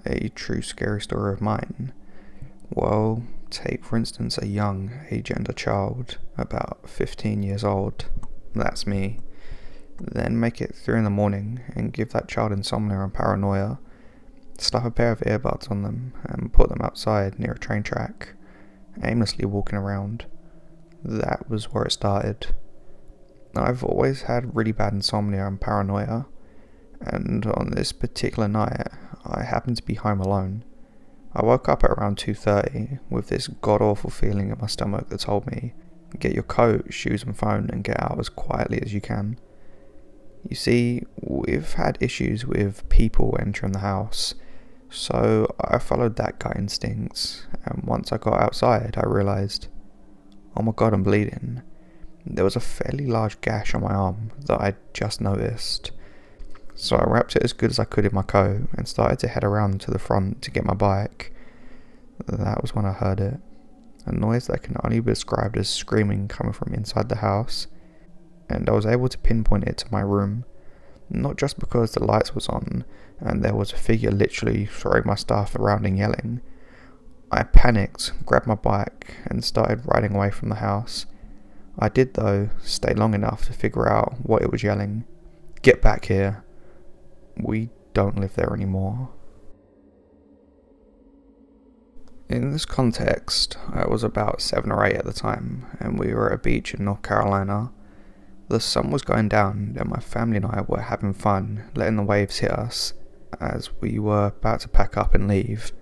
A true scary story of mine. Well, take for instance a young agender child, about 15 years old. That's me. Then make it 3 in the morning and give that child insomnia and paranoia. Stuff a pair of earbuds on them and put them outside near a train track, aimlessly walking around. That was where it started. I've always had really bad insomnia and paranoia, and on this particular night, I happened to be home alone. I woke up at around 2:30 with this god-awful feeling in my stomach that told me, get your coat, shoes and phone and get out as quietly as you can. You see, we've had issues with people entering the house, so I followed that gut instinct, and once I got outside I realised, oh my god, I'm bleeding. There was a fairly large gash on my arm that I'd just noticed. So I wrapped it as good as I could in my coat and started to head around to the front to get my bike. That was when I heard it. A noise that can only be described as screaming coming from inside the house. And I was able to pinpoint it to my room. Not just because the lights was on and there was a figure literally throwing my stuff around and yelling. I panicked, grabbed my bike and started riding away from the house. I did though stay long enough to figure out what it was yelling. Get back here. We don't live there anymore. In this context, I was about 7 or 8 at the time, and we were at a beach in North Carolina. The sun was going down, and my family and I were having fun, letting the waves hit us, as we were about to pack up and leave.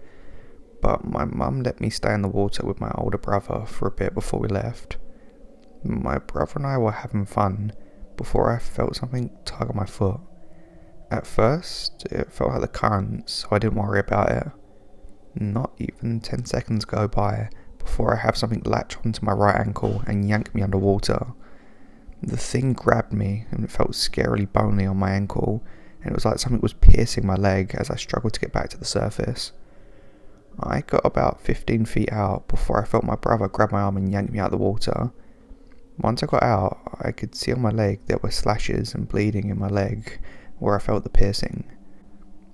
But my mum let me stay in the water with my older brother for a bit before we left. My brother and I were having fun, before I felt something tug on my foot. At first, it felt like the current, so I didn't worry about it. Not even 10 seconds go by before I have something latch onto my right ankle and yank me underwater. The thing grabbed me and it felt scarily bony on my ankle, and it was like something was piercing my leg as I struggled to get back to the surface. I got about 15 feet out before I felt my brother grab my arm and yank me out of the water. Once I got out, I could see on my leg there were slashes and bleeding in my leg where I felt the piercing.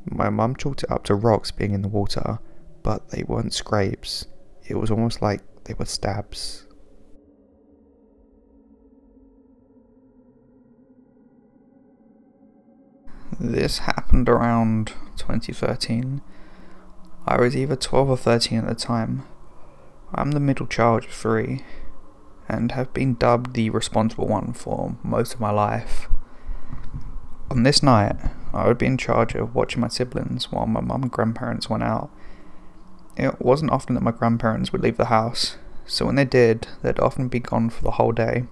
My mum chalked it up to rocks being in the water, but they weren't scrapes. It was almost like they were stabs. This happened around 2013. I was either 12 or 13 at the time. I'm the middle child of 3, and have been dubbed the responsible one for most of my life. On this night, I would be in charge of watching my siblings while my mum and grandparents went out. It wasn't often that my grandparents would leave the house, so when they did, they'd often be gone for the whole day.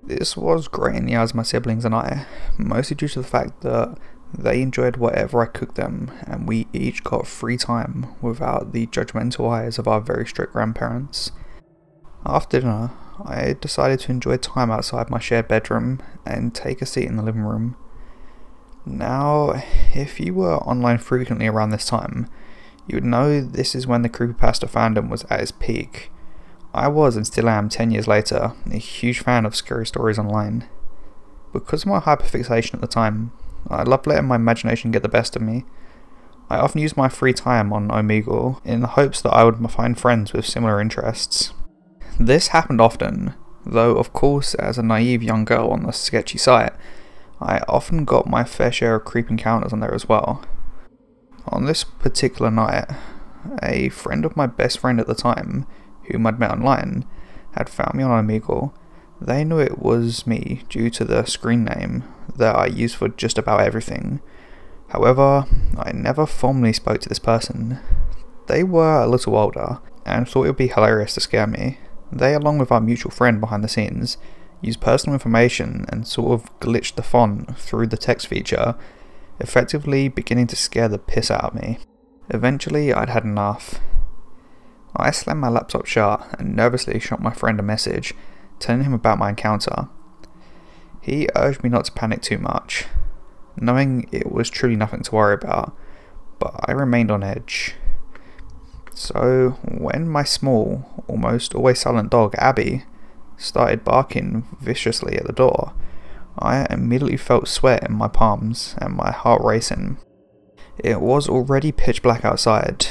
This was great in the eyes of my siblings and I, mostly due to the fact that they enjoyed whatever I cooked them, and we each got free time without the judgmental eyes of our very strict grandparents. After dinner, I decided to enjoy time outside my shared bedroom and take a seat in the living room. Now, if you were online frequently around this time, you would know this is when the creepypasta fandom was at its peak. I was, and still am 10 years later, a huge fan of scary stories online. Because of my hyperfixation at the time, I loved letting my imagination get the best of me. I often used my free time on Omegle in the hopes that I would find friends with similar interests. This happened often, though of course as a naive young girl on the sketchy site, I often got my fair share of creep encounters on there as well. On this particular night, a friend of my best friend at the time, whom I'd met online, had found me on Omegle. They knew it was me due to the screen name that I use for just about everything. However, I never formally spoke to this person. They were a little older, and thought it would be hilarious to scare me. They, along with our mutual friend behind the scenes, used personal information and sort of glitched the font through the text feature, effectively beginning to scare the piss out of me. Eventually, I'd had enough. I slammed my laptop shut and nervously shot my friend a message, telling him about my encounter. He urged me not to panic too much, knowing it was truly nothing to worry about, but I remained on edge. So, when my small, almost always silent dog, Abby, started barking viciously at the door, I immediately felt sweat in my palms and my heart racing. It was already pitch black outside.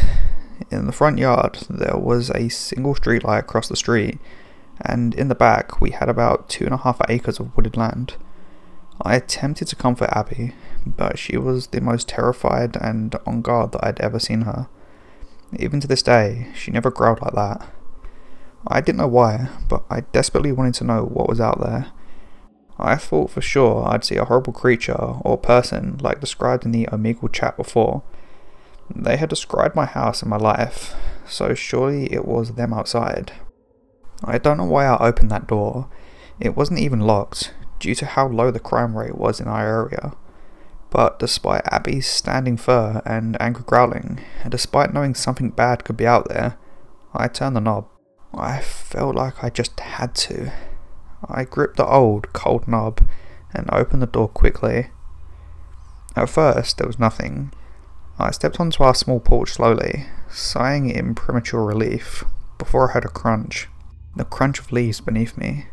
In the front yard, there was a single street light across the street, and in the back, we had about 2.5 acres of wooded land. I attempted to comfort Abby, but she was the most terrified and on guard that I'd ever seen her. Even to this day, she never growled like that. I didn't know why, but I desperately wanted to know what was out there. I thought for sure I'd see a horrible creature or person like described in the Omegle chat before. They had described my house and my life, so surely it was them outside. I don't know why I opened that door. It wasn't even locked, due to how low the crime rate was in our area. But despite Abby's standing fur and angry growling, and despite knowing something bad could be out there, I turned the knob. I felt like I just had to. I gripped the old, cold knob and opened the door quickly. At first, there was nothing. I stepped onto our small porch slowly, sighing in premature relief, before I heard a crunch. The crunch of leaves beneath me.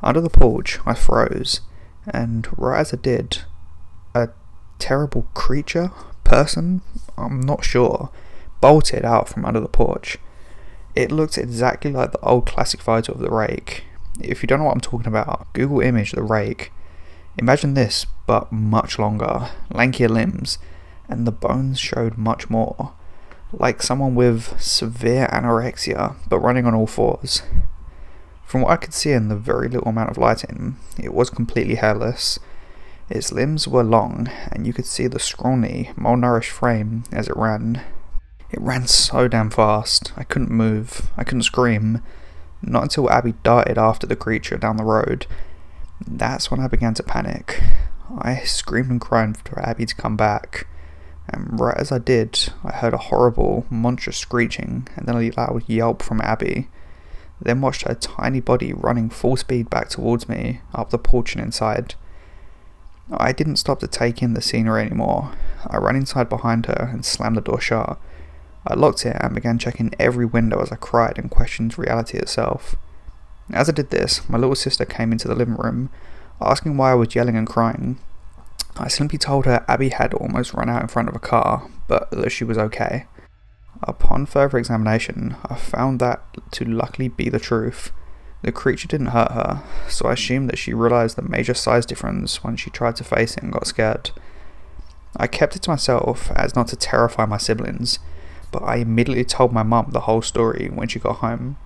Under the porch, I froze, and right as I did, a terrible creature? Person? I'm not sure. Bolted out from under the porch. It looked exactly like the old classic photo of the rake. If you don't know what I'm talking about, Google image the rake. Imagine this, but much longer, lankier limbs, and the bones showed much more. Like someone with severe anorexia, but running on all fours. From what I could see in the very little amount of lighting, it was completely hairless. Its limbs were long, and you could see the scrawny, malnourished frame as it ran. It ran so damn fast, I couldn't move, I couldn't scream. Not until Abby darted after the creature down the road. That's when I began to panic. I screamed and cried for Abby to come back. And right as I did, I heard a horrible, monstrous screeching and then a loud yelp from Abby. Then watched her tiny body running full speed back towards me, up the porch and inside. I didn't stop to take in the scenery anymore. I ran inside behind her and slammed the door shut. I locked it and began checking every window as I cried and questioned reality itself. As I did this, my little sister came into the living room, asking why I was yelling and crying. I simply told her Abby had almost run out in front of a car, but that she was okay. Upon further examination, I found that to luckily be the truth. The creature didn't hurt her, so I assumed that she realised the major size difference when she tried to face it and got scared. I kept it to myself as not to terrify my siblings, but I immediately told my mum the whole story when she got home.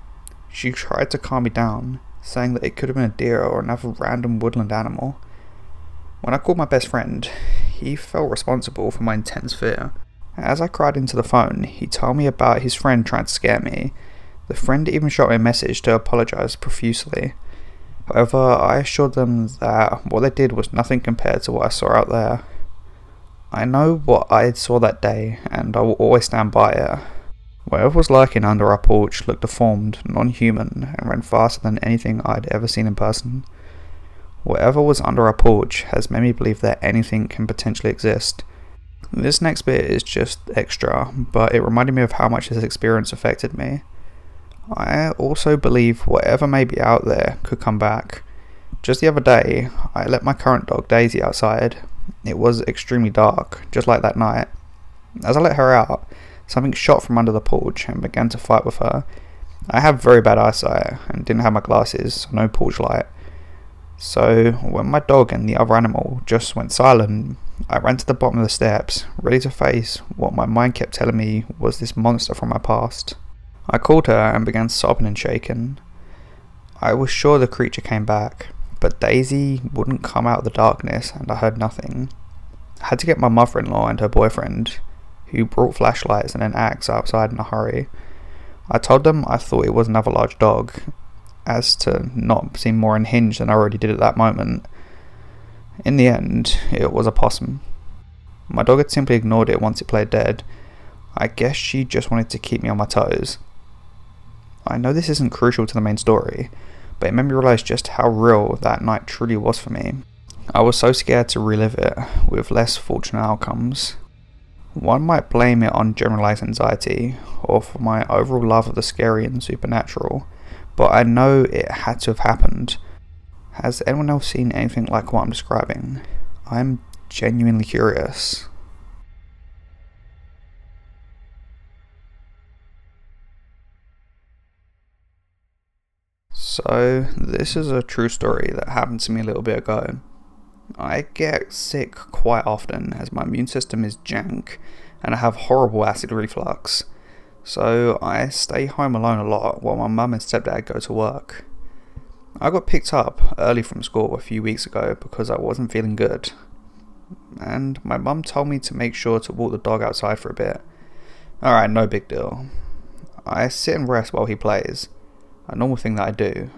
She tried to calm me down, saying that it could have been a deer or another random woodland animal. When I called my best friend, he felt responsible for my intense fear. As I cried into the phone, he told me about his friend trying to scare me. The friend even shot me a message to apologise profusely. However, I assured them that what they did was nothing compared to what I saw out there. I know what I saw that day, and I will always stand by it. Whatever was lurking under our porch looked deformed, non-human, and ran faster than anything I'd ever seen in person. Whatever was under our porch has made me believe that anything can potentially exist. This next bit is just extra, but it reminded me of how much this experience affected me. I also believe whatever may be out there could come back. Just the other day, I let my current dog Daisy outside. It was extremely dark, just like that night. As I let her out, something shot from under the porch and began to fight with her. I have very bad eyesight and didn't have my glasses, so no porch light. So when my dog and the other animal just went silent, I ran to the bottom of the steps, ready to face what my mind kept telling me was this monster from my past. I called her and began sobbing and shaking. I was sure the creature came back, but Daisy wouldn't come out of the darkness and I heard nothing. I had to get my mother-in-law and her boyfriend, who brought flashlights and an axe outside in a hurry. I told them I thought it was another large dog, as to not seem more unhinged than I already did at that moment. In the end, it was a possum. My dog had simply ignored it once it played dead. I guess she just wanted to keep me on my toes. I know this isn't crucial to the main story, but it made me realise just how real that night truly was for me. I was so scared to relive it, with less fortunate outcomes. One might blame it on generalised anxiety, or for my overall love of the scary and supernatural, but I know it had to have happened. Has anyone else seen anything like what I'm describing? I'm genuinely curious. So, this is a true story that happened to me a little bit ago. I get sick quite often as my immune system is jank and I have horrible acid reflux. So, I stay home alone a lot while my mum and stepdad go to work. I got picked up early from school a few weeks ago because I wasn't feeling good. And my mum told me to make sure to walk the dog outside for a bit. Alright, no big deal. I sit and rest while he plays. A normal thing that I do.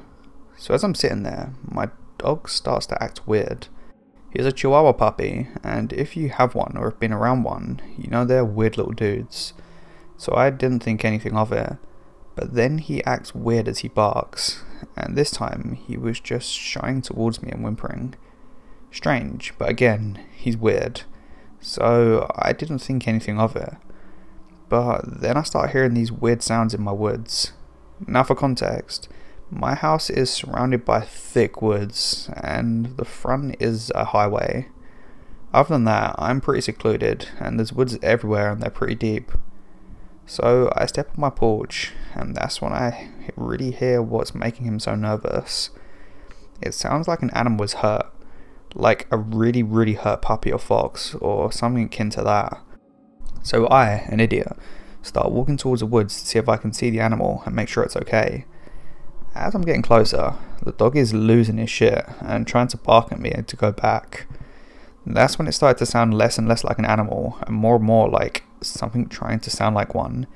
So as I'm sitting there, my dog starts to act weird. He's a Chihuahua puppy, and if you have one or have been around one, you know they're weird little dudes. So I didn't think anything of it, but then he acts weird as he barks, and this time he was just shying towards me and whimpering. Strange, but again, he's weird, so I didn't think anything of it. But then I start hearing these weird sounds in my woods. Now for context, my house is surrounded by thick woods and the front is a highway. Other than that, I'm pretty secluded and there's woods everywhere and they're pretty deep. So I step on my porch and that's when I really hear what's making him so nervous. It sounds like an animal is hurt, like a really hurt puppy or fox or something akin to that. So I, an idiot, start walking towards the woods to see if I can see the animal and make sure it's okay. As I'm getting closer, the dog is losing his shit and trying to bark at me to go back. That's when it started to sound less and less like an animal and more like something trying to sound like one.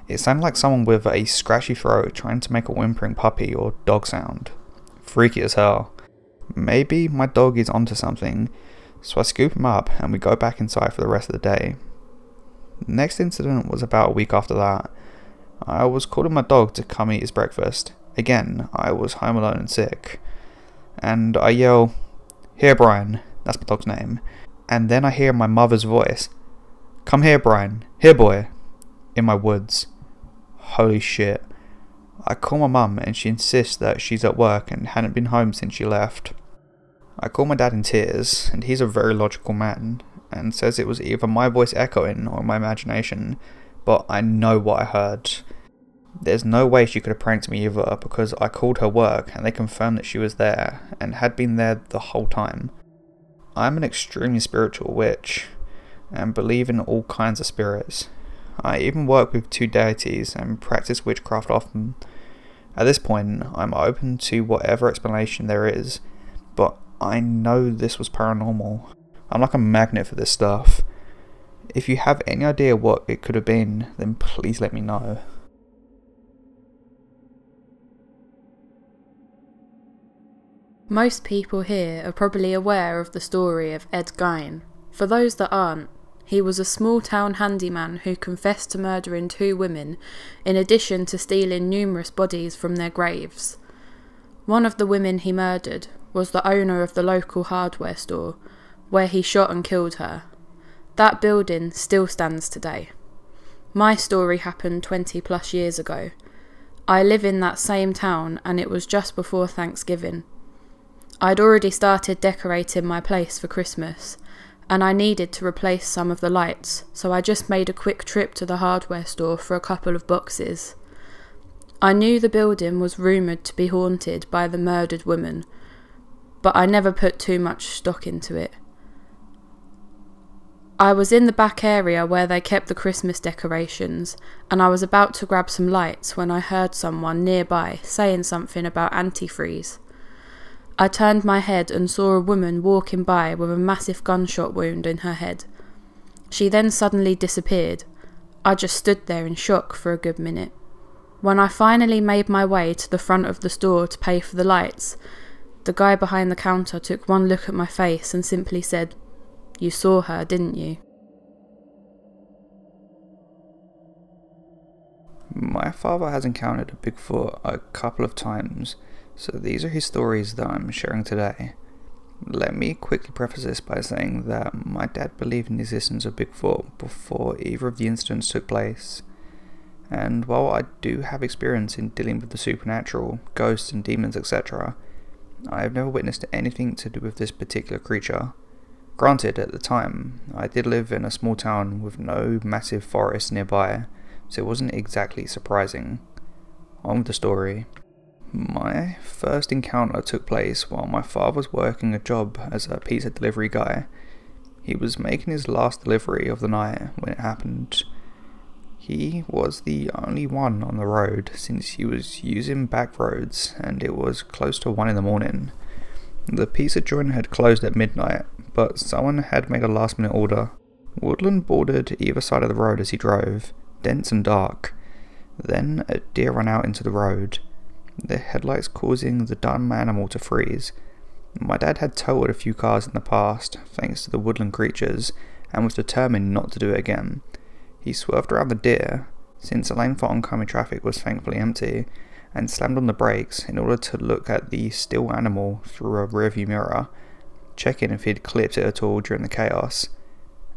It sounded like someone with a scratchy throat trying to make a whimpering puppy or dog sound. Freaky as hell. Maybe my dog is onto something, so I scoop him up and we go back inside for the rest of the day. The next incident was about a week after that. I was calling my dog to come eat his breakfast. Again, I was home alone and sick. And I yell, "Here, Brian," that's my dog's name. And then I hear my mother's voice, "Come here, Brian, here boy," in my woods. Holy shit. I call my mum and she insists that she's at work and hadn't been home since she left. I call my dad in tears, and he's a very logical man, and says it was either my voice echoing or my imagination, but I know what I heard. There's no way she could have pranked me either, because I called her work and they confirmed that she was there, and had been there the whole time. I'm an extremely spiritual witch, and believe in all kinds of spirits. I even work with 2 deities and practice witchcraft often. At this point, I'm open to whatever explanation there is, but I know this was paranormal. I'm like a magnet for this stuff. If you have any idea what it could have been, then please let me know. Most people here are probably aware of the story of Ed Gein. For those that aren't, he was a small town handyman who confessed to murdering 2 women, in addition to stealing numerous bodies from their graves. One of the women he murdered was the owner of the local hardware store, where he shot and killed her. That building still stands today. My story happened 20 plus years ago. I live in that same town and it was just before Thanksgiving. I'd already started decorating my place for Christmas, and I needed to replace some of the lights, so I just made a quick trip to the hardware store for a couple of boxes. I knew the building was rumoured to be haunted by the murdered woman, but I never put too much stock into it. I was in the back area where they kept the Christmas decorations, and I was about to grab some lights when I heard someone nearby saying something about antifreeze. I turned my head and saw a woman walking by with a massive gunshot wound in her head. She then suddenly disappeared. I just stood there in shock for a good minute. When I finally made my way to the front of the store to pay for the lights, the guy behind the counter took one look at my face and simply said, "You saw her, didn't you?" My father has encountered a Bigfoot a couple of times, so these are his stories that I'm sharing today. Let me quickly preface this by saying that my dad believed in the existence of Bigfoot before either of the incidents took place. And while I do have experience in dealing with the supernatural, ghosts and demons etc., I have never witnessed anything to do with this particular creature. Granted, at the time, I did live in a small town with no massive forest nearby, so it wasn't exactly surprising. On with the story. My first encounter took place while my father was working a job as a pizza delivery guy. He was making his last delivery of the night when it happened. He was the only one on the road since he was using back roads and it was close to 1 in the morning. The pizza joint had closed at midnight, but someone had made a last minute order. Woodland bordered either side of the road as he drove, dense and dark. Then a deer ran out into the road, the headlights causing the dumb animal to freeze. My dad had totaled a few cars in the past, thanks to the woodland creatures, and was determined not to do it again. He swerved around the deer, since the lane for oncoming traffic was thankfully empty, and slammed on the brakes in order to look at the still animal through a rearview mirror, checking if he'd clipped it at all during the chaos.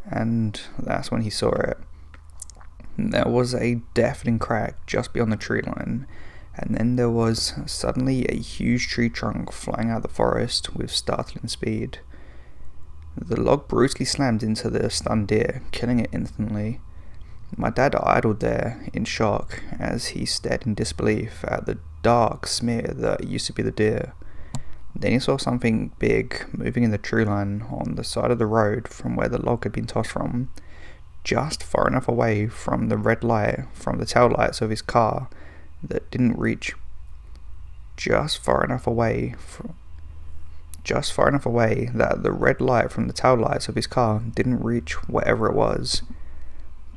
And that's when he saw it. There was a deafening crack just beyond the tree line, and then there was suddenly a huge tree trunk flying out of the forest with startling speed. The log brutally slammed into the stunned deer, killing it instantly. My dad idled there in shock as he stared in disbelief at the dark smear that used to be the deer. Then he saw something big moving in the tree line on the side of the road from where the log had been tossed from, just far enough away from the red light from the tail lights of his car that didn't reach, just far enough away that the red light from the tail lights of his car didn't reach whatever it was.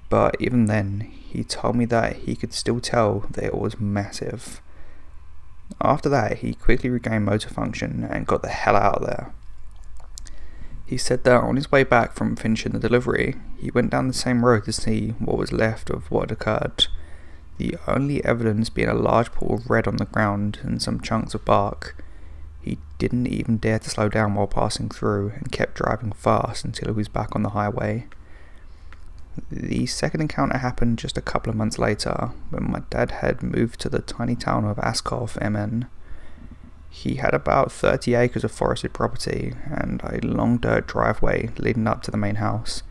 But even then, he told me that he could still tell that it was massive. After that, he quickly regained motor function and got the hell out of there. He said that on his way back from finishing the delivery, he went down the same road to see what was left of what had occurred, the only evidence being a large pool of red on the ground and some chunks of bark. He didn't even dare to slow down while passing through and kept driving fast until he was back on the highway. The second encounter happened just a couple of months later, when my dad had moved to the tiny town of Askov, MN. He had about 30 acres of forested property and a long dirt driveway leading up to the main house.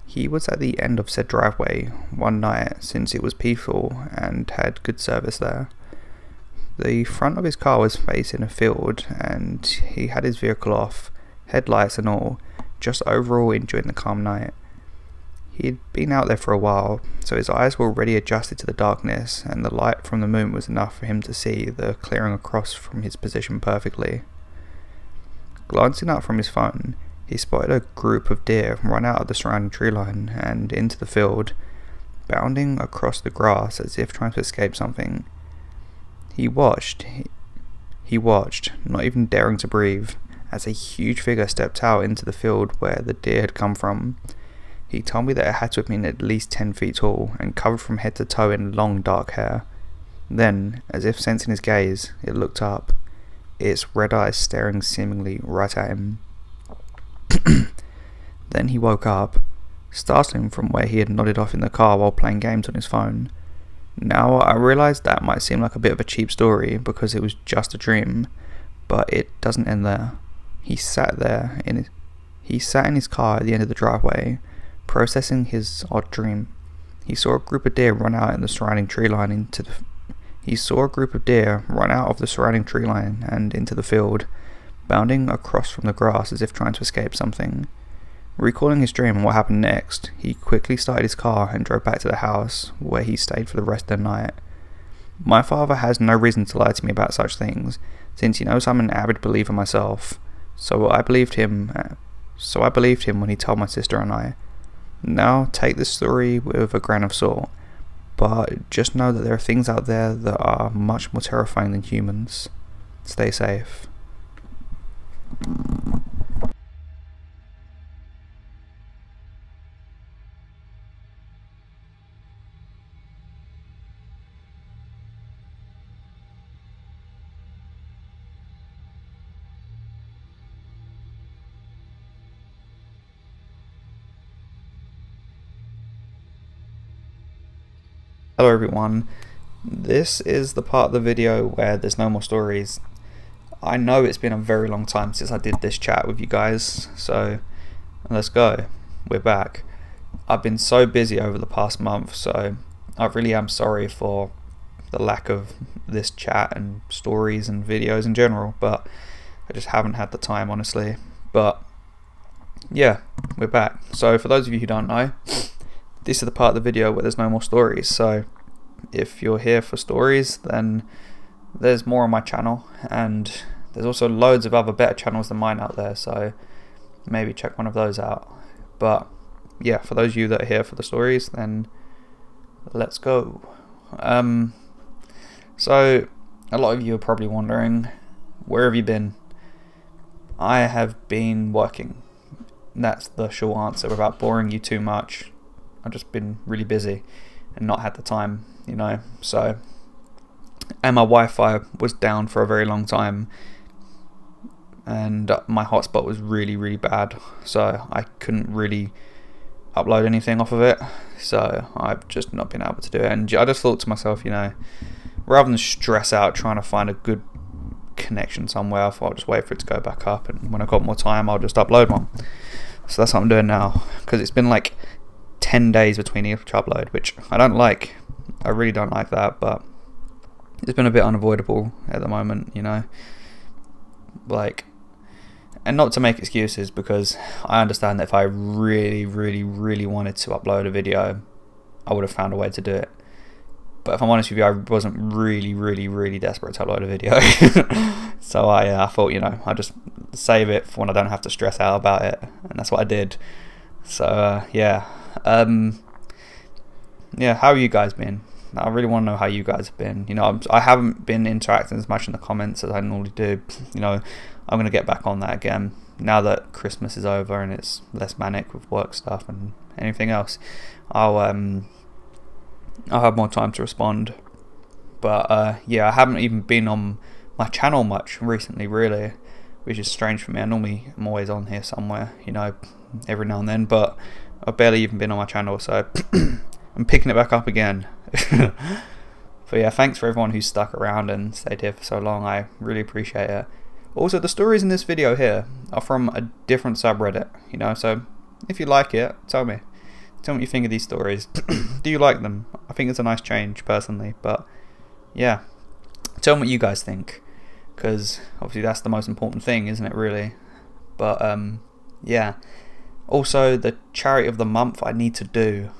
He was at the end of said driveway one night since it was peaceful and had good service there. The front of his car was facing a field and he had his vehicle off, headlights and all, just overall enjoying the calm night. He'd been out there for a while, so his eyes were already adjusted to the darkness, and the light from the moon was enough for him to see the clearing across from his position perfectly. Glancing up from his phone, he spotted a group of deer run out of the surrounding tree line and into the field, bounding across the grass as if trying to escape something. He watched, not even daring to breathe, as a huge figure stepped out into the field where the deer had come from. He told me that it had to have been at least 10 feet tall and covered from head to toe in long dark hair. Then, as if sensing his gaze, it looked up, its red eyes staring seemingly right at him. Then he woke up, startling from where he had nodded off in the car while playing games on his phone. Now I realised that might seem like a bit of a cheap story because it was just a dream, but it doesn't end there. He sat in his car at the end of the driveway, processing his odd dream. He saw a group of deer run out of the surrounding tree line and into the field, bounding across from the grass as if trying to escape something. Recalling his dream and what happened next, he quickly started his car and drove back to the house, where he stayed for the rest of the night. My father has no reason to lie to me about such things, since he knows I'm an avid believer myself, so I believed him when he told my sister and I. Now, take this story with a grain of salt, but just know that there are things out there that are much more terrifying than humans. Stay safe. Hello everyone, this is the part of the video where there's no more stories. I know it's been a very long time since I did this chat with you guys, so let's go, we're back. I've been so busy over the past month, so I really am sorry for the lack of this chat and stories and videos in general, but I just haven't had the time, honestly. But yeah, we're back. So for those of you who don't know, this is the part of the video where there's no more stories. So if you're here for stories, then there's more on my channel, and there's also loads of other better channels than mine out there, so maybe check one of those out. But yeah, for those of you that are here for the stories, then let's go. So a lot of you are probably wondering, where have you been? I have been working. That's the short answer without boring you too much. I've just been really busy and not had the time, you know. So, and my Wi-Fi was down for a very long time, and my hotspot was really bad, so I couldn't really upload anything off of it. So I've just not been able to do it, and I just thought to myself, you know, rather than stress out trying to find a good connection somewhere, I thought I'll just wait for it to go back up, and when I got more time I'll just upload one. So that's what I'm doing now, because it's been like 10 days between each upload, which I don't like. I really don't like that, but it's been a bit unavoidable at the moment, you know. Like, and not to make excuses, because I understand that if I really wanted to upload a video, I would have found a way to do it. But if I'm honest with you, I wasn't really desperate to upload a video. So I thought, you know, I'll just save it for when I don't have to stress out about it, and that's what I did. So yeah, yeah, how have you guys been? I really want to know how you guys have been. You know, I haven't been interacting as much in the comments as I normally do. You know, I'm going to get back on that again now that Christmas is over and it's less manic with work stuff and anything else. I'll have more time to respond. But yeah, I haven't even been on my channel much recently, really, which is strange for me. I'm always on here somewhere, you know, every now and then, but I've barely even been on my channel, so I'm picking it back up again. But yeah, thanks for everyone who's stuck around and stayed here for so long. I really appreciate it. Also, the stories in this video here are from a different subreddit, you know, so if you like it, tell me what you think of these stories. Do you like them? I think it's a nice change personally, but yeah, tell me what you guys think, because obviously that's the most important thing, isn't it, really? But yeah, also the charity of the month I need to do.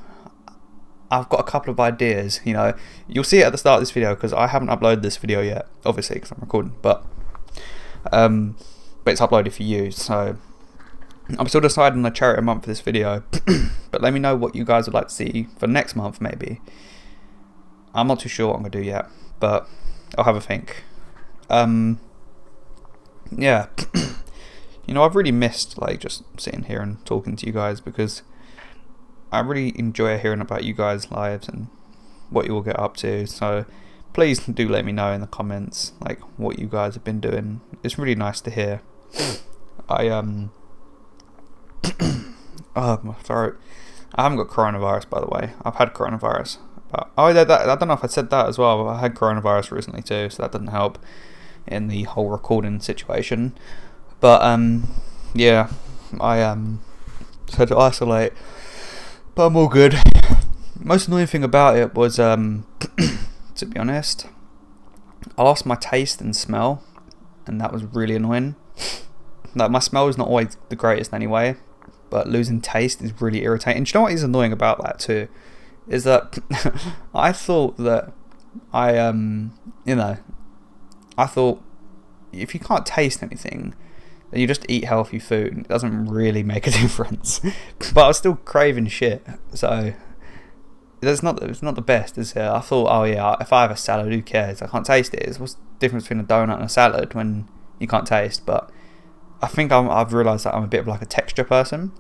I've got a couple of ideas, you know. You'll see it at the start of this video, because I haven't uploaded this video yet, obviously, because I'm recording, but it's uploaded for you, so I'm still deciding on the charity of the month for this video. But let me know what you guys would like to see for next month, maybe. I'm not too sure what I'm going to do yet, but I'll have a think. Yeah. You know, I've really missed, like, just sitting here and talking to you guys, because I really enjoy hearing about you guys' lives and what you all get up to. So please do let me know in the comments, like, what you guys have been doing. It's really nice to hear. Oh, my throat. I haven't got coronavirus, by the way. I've had coronavirus. But, oh, I don't know if I said that as well. I had coronavirus recently too, so that didn't help in the whole recording situation. But yeah, I had to isolate, but I'm all good. Most annoying thing about it was, to be honest, I lost my taste and smell, and that was really annoying. Like, my smell is not always the greatest anyway, but losing taste is really irritating. And do you know what is annoying about that too? Is that I thought that you know, I thought if you can't taste anything, then you just eat healthy food. It doesn't really make a difference. But I was still craving shit, so it's not the best, is it? I thought, oh yeah, if I have a salad, who cares? I can't taste it. What's the difference between a donut and a salad when you can't taste? But I think I've realised that I'm a bit of like a texture person.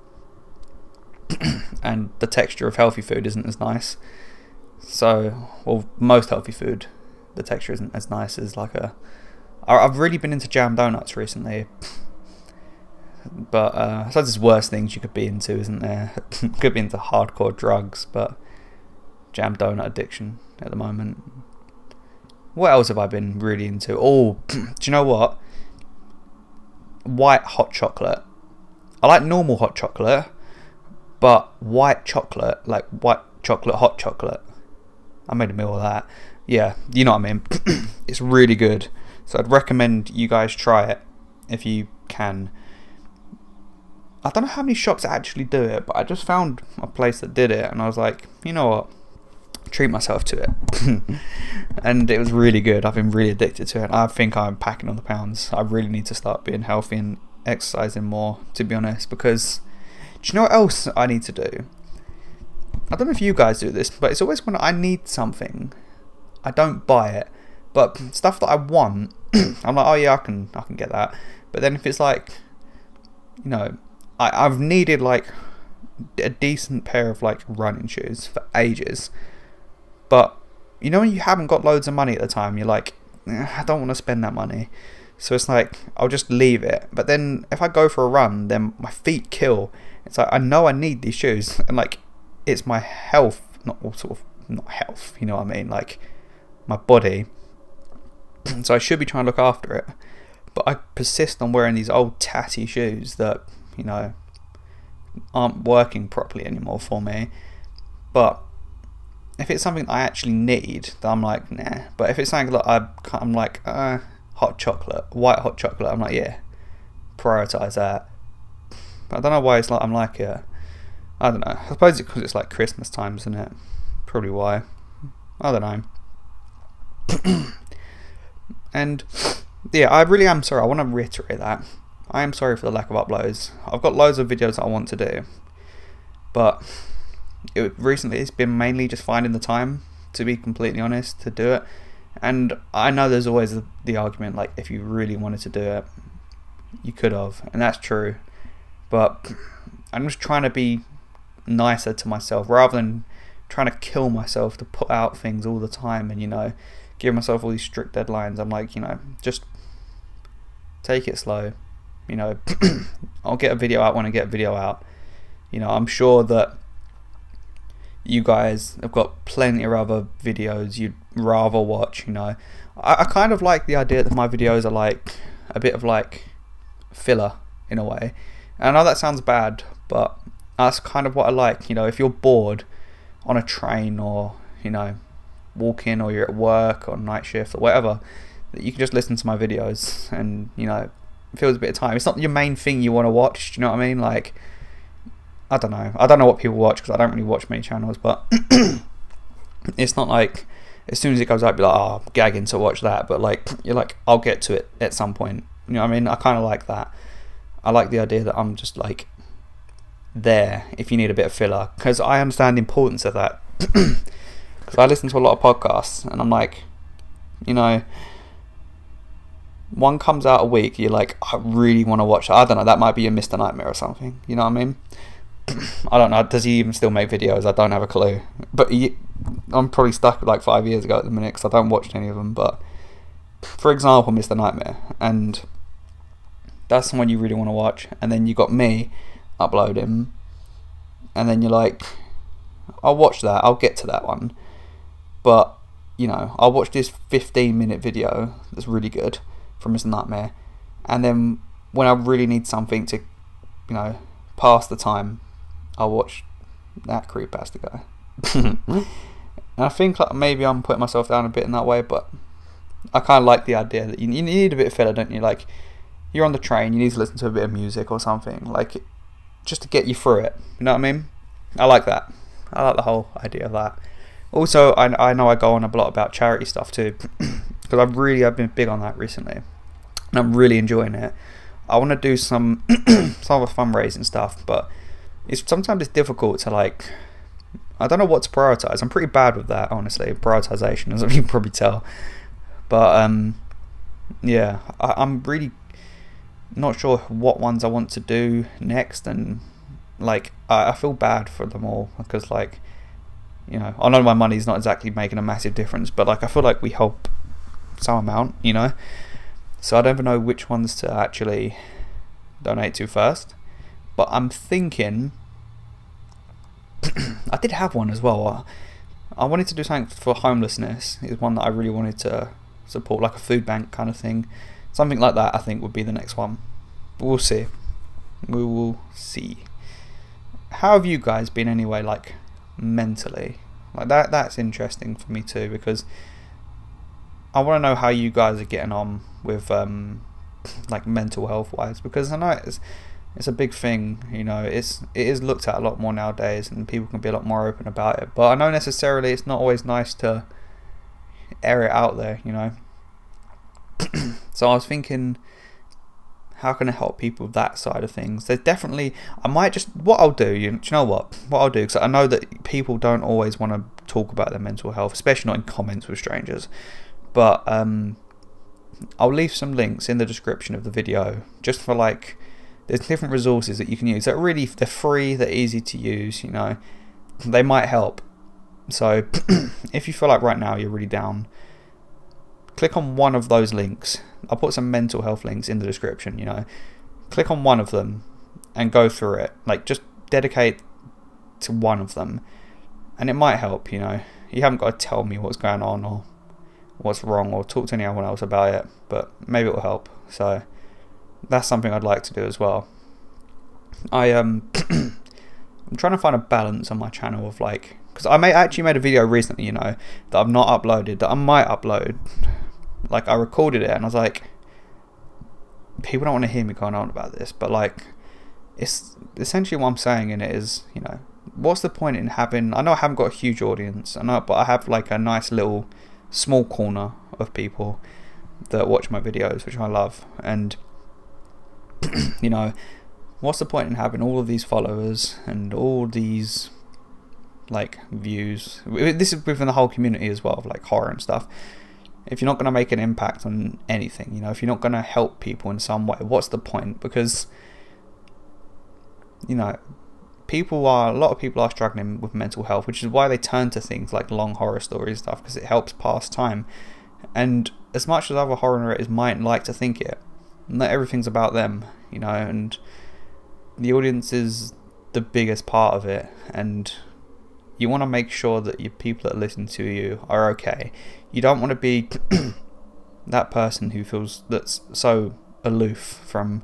And the texture of healthy food isn't as nice. So, well, most healthy food, the texture isn't as nice as like a... I've really been into jam donuts recently. But I suppose there's worse things you could be into, isn't there? Could be into hardcore drugs, but jam donut addiction at the moment. What else have I been really into? Oh, do you know what? White hot chocolate. I like normal hot chocolate, but white chocolate, like white chocolate hot chocolate. I made a meal of that. Yeah, you know what I mean. It's really good, so I'd recommend you guys try it if you can. I don't know how many shops actually do it, but I just found a place that did it, and I was like, you know what, treat myself to it. And it was really good. I've been really addicted to it. I think I'm packing on the pounds. I really need to start being healthy and exercising more, to be honest, because do you know what else I need to do? I don't know if you guys do this, but it's always when I need something, I don't buy it, but stuff that I want, I'm like, oh yeah, I can get that. But then if it's like, you know, I've needed like a decent pair of like running shoes for ages, but you know when you haven't got loads of money at the time, you're like, I don't want to spend that money, so it's like I'll just leave it. But then if I go for a run, then my feet kill. It's like I know I need these shoes, and like it's my health, not health, you know what I mean, like my body. So I should be trying to look after it, but I persist on wearing these old tatty shoes that, you know, aren't working properly anymore for me. But if it's something I actually need, then I'm like, nah. But if it's something that I'm like, hot chocolate, white hot chocolate, I'm like, yeah, prioritize that. But I don't know why it's like I'm like it. I don't know. I suppose it's because it's like Christmas time, isn't it? Probably why. I don't know. And yeah, I really am sorry. I want to reiterate that. I am sorry for the lack of uploads. I've got loads of videos that I want to do, but recently it's been mainly just finding the time, to be completely honest, to do it. And I know there's always the argument, like, if you really wanted to do it, you could have, and that's true. But I'm just trying to be nicer to myself, rather than trying to kill myself to put out things all the time and, you know, give myself all these strict deadlines. I'm like, you know, just take it slow. You know, I'll get a video out when I get a video out. You know, I'm sure that you guys have got plenty of other videos you'd rather watch, you know. I kind of like the idea that my videos are like a bit of like filler in a way. And I know that sounds bad, but that's kind of what I like. You know, if you're bored on a train, or, you know, walking, or you're at work or night shift or whatever, that you can just listen to my videos and, you know, it fills a bit of time. It's not your main thing you want to watch, do you know what I mean? Like, I don't know what people watch, because I don't really watch many channels, but it's not like as soon as it goes out, you're like, oh, I'm gagging to watch that. But like, you're like, I'll get to it at some point, you know what I mean? I kind of like that. I like the idea that I'm just like there if you need a bit of filler, because I understand the importance of that. Because I listen to a lot of podcasts, and I'm like, you know, one comes out a week, you're like, I really want to watch it. I don't know, that might be a Mr. Nightmare or something, you know what I mean? I don't know, does he even still make videos? I don't have a clue. But I'm probably stuck like 5 years ago at the minute, because I don't watch any of them. But for example, Mr. Nightmare, and that's someone you really want to watch. And then you got me uploading, and then you're like, I'll watch that, I'll get to that one, but, you know, I'll watch this 15-minute video that's really good from Mr. Nightmare, and then when I really need something to, you know, pass the time, I'll watch that creepypasta guy. And I think like maybe I'm putting myself down a bit in that way, but I kind of like the idea that you need a bit of filler, don't you? Like, you're on the train, you need to listen to a bit of music or something, like, just to get you through it, you know what I mean? I like that. I like the whole idea of that. Also, I know I go on a lot about charity stuff too, because I've been big on that recently, and I'm really enjoying it. I want to do some other fundraising stuff, but sometimes it's difficult to, like, I don't know what to prioritize. I'm pretty bad with that, honestly, prioritization, as you can probably tell. But yeah, I'm really not sure what ones I want to do next, and like I feel bad for them all, because, like, you know, I know my money's not exactly making a massive difference, but like I feel like we help some amount, you know, so I don't even know which ones to actually donate to first. But I'm thinking I did have one as well. I wanted to do something for homelessness, is one that I really wanted to support, like a food bank kind of thing, something like that. I think would be the next one. But we'll see. We will see. How have you guys been anyway, like mentally? Like that's interesting for me too, because I want to know how you guys are getting on with like mental health wise, because I know it's a big thing, you know. It is looked at a lot more nowadays, and people can be a lot more open about it. But I know necessarily it's not always nice to air it out there, you know. So I was thinking, how can I help people with that side of things? There's definitely, I might just, what I'll do, do you know what I'll do, because I know that people don't always want to talk about their mental health, especially not in comments with strangers. But I'll leave some links in the description of the video, just for like, there's different resources that you can use that really, they're free, they're easy to use, you know, they might help. So if you feel like right now you're really down, click on one of those links. I'll put some mental health links in the description, you know. Click on one of them and go through it. Like, just dedicate to one of them, and it might help, you know. You haven't got to tell me what's going on or what's wrong, or talk to anyone else about it, but maybe it will help. So that's something I'd like to do as well. I'm trying to find a balance on my channel of like, because I actually made a video recently, you know, that I've not uploaded, that I might upload. Like, I recorded it and I was like, people don't want to hear me going on about this, but like, it's essentially what I'm saying in it is, you know, what's the point in having, I know I haven't got a huge audience, I know, but I have like a nice little small corner of people that watch my videos, which I love. And you know, what's the point in having all of these followers and all these like views? This is within the whole community as well, of like horror and stuff. If you're not going to make an impact on anything, you know, if you're not going to help people in some way, what's the point? Because, you know, a lot of people are struggling with mental health, which is why they turn to things like long horror stories and stuff, because it helps pass time. And as much as other horror narrators might like to think it, not everything's about them, you know, and the audience is the biggest part of it, and you want to make sure that your people that listen to you are okay. You don't want to be that person who feels that's so aloof from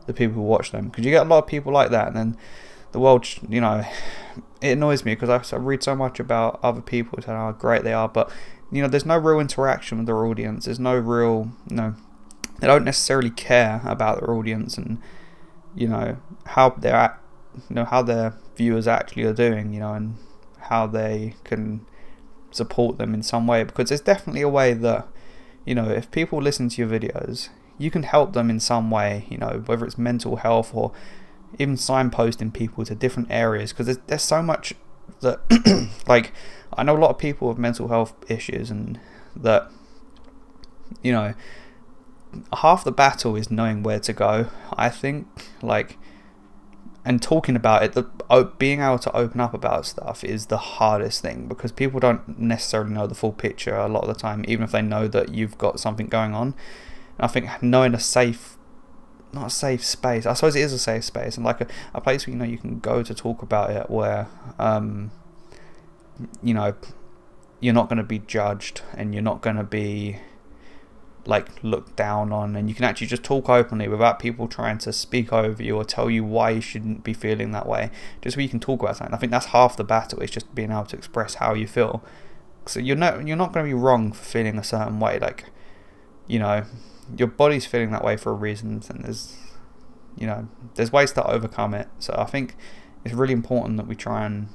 the people who watch them, because you get a lot of people like that, and then the world, you know, it annoys me because I read so much about other people and how great they are, but you know, there's no real interaction with their audience. There's no real, you know, they don't necessarily care about their audience, and you know how they're how their viewers actually are doing, you know, and how they can support them in some way. Because there's definitely a way that, you know, if people listen to your videos, you can help them in some way, you know, whether it's mental health or even signposting people to different areas, because there's so much that like, I know a lot of people with mental health issues, and that, you know, half the battle is knowing where to go, I think, like, and talking about it. Being able to open up about stuff is the hardest thing, because people don't necessarily know the full picture a lot of the time, even if they know that you've got something going on. And I think knowing a safe, not a safe space, I suppose it is a safe space, and like a place where, you know, you can go to talk about it, where you know, you're not going to be judged, and you're not going to be like looked down on, and you can actually just talk openly without people trying to speak over you or tell you why you shouldn't be feeling that way, just so you can talk about something. I think that's half the battle, is just being able to express how you feel. So you're not going to be wrong for feeling a certain way. Like, you know, your body's feeling that way for a reason, and there's, you know, there's ways to overcome it. So I think it's really important that we try and,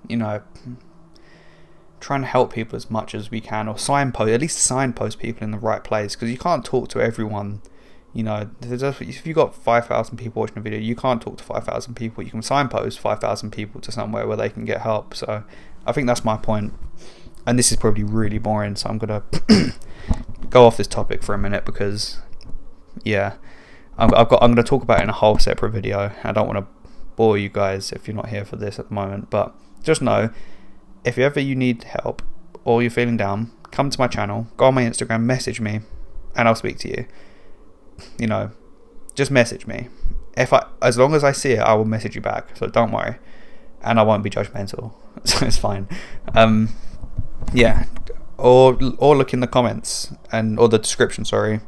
you know, try and help people as much as we can, or at least signpost people in the right place, because you can't talk to everyone, you know. If you've got 5,000 people watching a video, you can't talk to 5,000 people. You can signpost 5,000 people to somewhere where they can get help. So I think that's my point, and this is probably really boring, so I'm gonna go off this topic for a minute, because yeah, I'm gonna talk about it in a whole separate video. I don't want to bore you guys if you're not here for this at the moment, but just know, if ever you need help or you're feeling down, come to my channel, go on my Instagram, message me, and I'll speak to you. You know, just message me. As long as I see it, I will message you back, so don't worry, and I won't be judgmental, so it's fine. Yeah, or look in the comments or the description, sorry,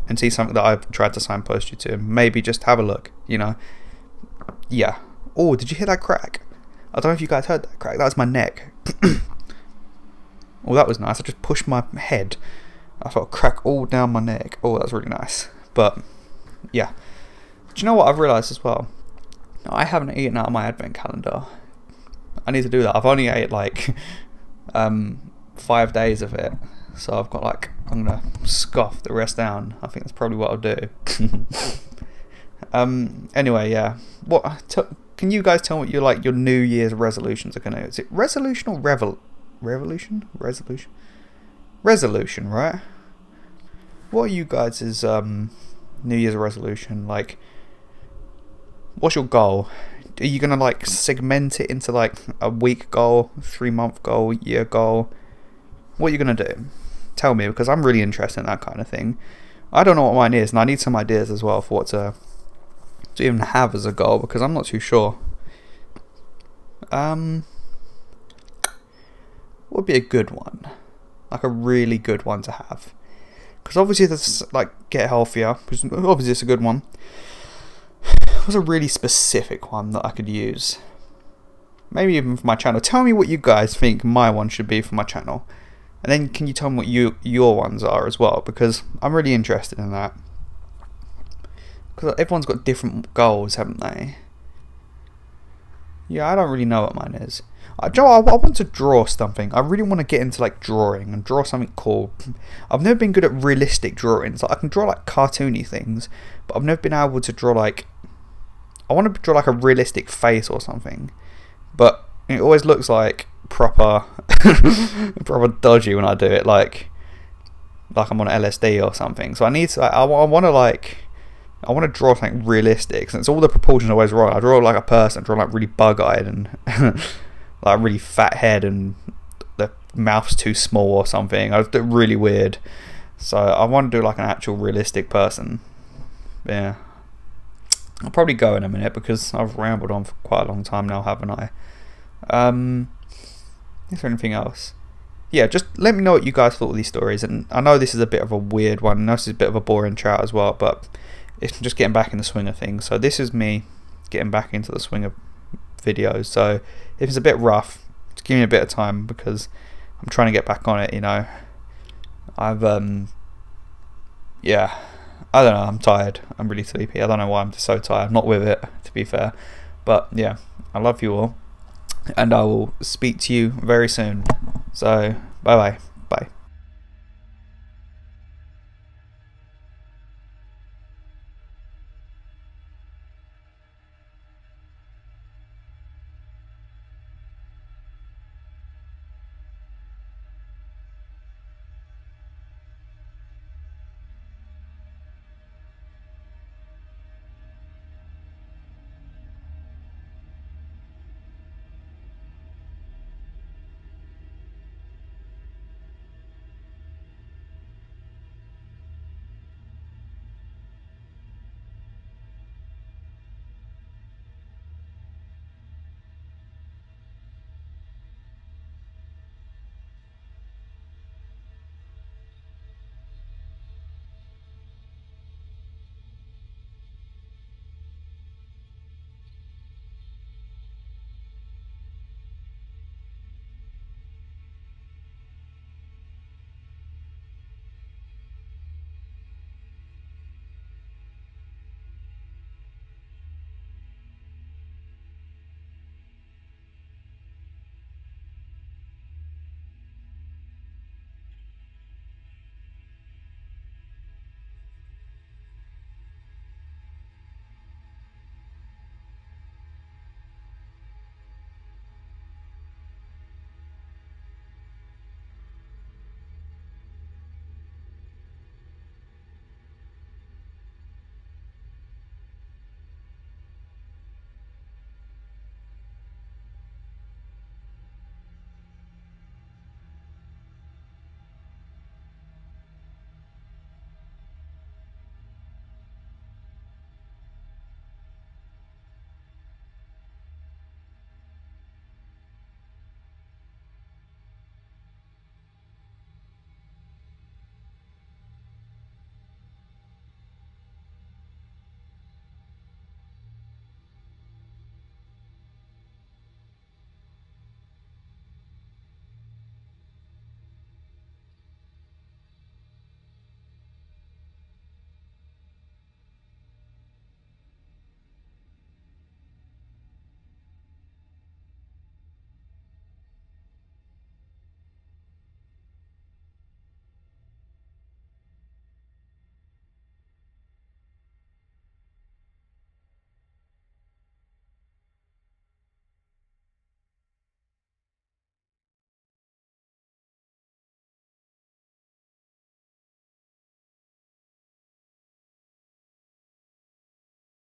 and see something that I've tried to signpost you to. Maybe just have a look, you know. Yeah. Oh, did you hear that crack? I don't know if you guys heard that crack. That was my neck. Oh, that was nice. I just pushed my head. I felt a crack all down my neck. Oh, that's really nice. But yeah, do you know what I've realised as well? I haven't eaten out of my advent calendar. I need to do that. I've only ate like 5 days of it, so I've got like, I'm gonna scoff the rest down. I think that's probably what I'll do. Anyway, yeah. Can you guys tell me what your New Year's resolutions are gonna? Is it resolution or revolution? Resolution, right? What are you guys' New Year's resolution? Like, what's your goal? Are you gonna like segment it into like a week goal, 3-month goal, year goal? What are you gonna do? Tell me, because I'm really interested in that kind of thing. I don't know what mine is, and I need some ideas as well for what to even have as a goal, because I'm not too sure. What would be a good one? Like a really good one to have? Because obviously that's like get healthier, because obviously it's a good one. What's a really specific one that I could use? Maybe even for my channel. Tell me what you guys think my one should be for my channel. And then can you tell me what your ones are as well? Because I'm really interested in that. Because everyone's got different goals, haven't they? Yeah, I don't really know what mine is. Joe, I want to draw something. I really want to get into like drawing and draw something cool. I've never been good at realistic drawings. Like, I can draw like cartoony things, but I've never been able to draw like... I want to draw like a realistic face or something, but it always looks like proper dodgy when I do it, like I'm on LSD or something. So I need to, I want to draw something realistic, since all the proportions are always wrong. I draw like a person, draw like really bug-eyed and like a really fat head, and the mouth's too small or something. I do it really weird. So I want to do like an actual realistic person. Yeah, I'll probably go in a minute because I've rambled on for quite a long time now, haven't I? Is there anything else? Yeah, just let me know what you guys thought of these stories. And I know this is a bit of a weird one, and this is a bit of a boring chat as well, but it's just getting back in the swing of things. So this is me getting back into the swing of videos. So if it's a bit rough, just give me a bit of time, because I'm trying to get back on it, you know. Yeah, I don't know, I'm tired. I'm really sleepy. I don't know why I'm just so tired. I'm not with it, to be fair. But yeah, I love you all, and I will speak to you very soon. So bye bye.